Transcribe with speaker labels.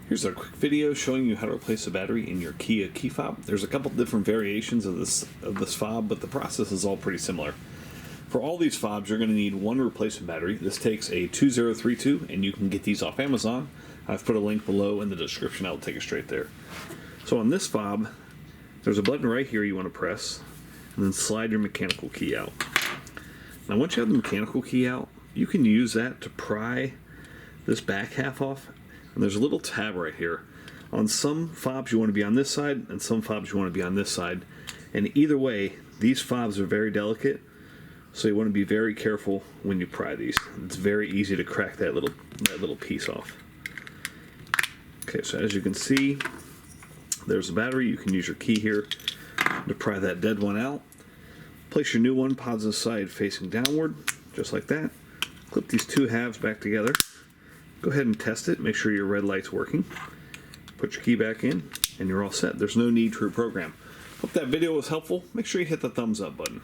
Speaker 1: Here's a quick video showing you how to replace a battery in your Kia key fob. There's a couple different variations of this fob, but the process is all pretty similar. For all these fobs, you're going to need one replacement battery. This takes a 2032, and you can get these off Amazon. I've put a link below in the description. I'll take it straight there. So on this fob, there's a button right here you want to press, and then slide your mechanical key out. Now once you have the mechanical key out, you can use that to pry this back half off. And there's a little tab right here. On some fobs you want to be on this side, and some fobs you want to be on this side. And either way, these fobs are very delicate, so you want to be very careful when you pry these. It's very easy to crack that little piece off. Okay, so as you can see, there's the battery. You can use your key here to pry that dead one out. Place your new one positive side facing downward, just like that. Clip these two halves back together. Go ahead and test it. Make sure your red light's working. Put your key back in, and you're all set. There's no need to reprogram. Hope that video was helpful. Make sure you hit the thumbs up button.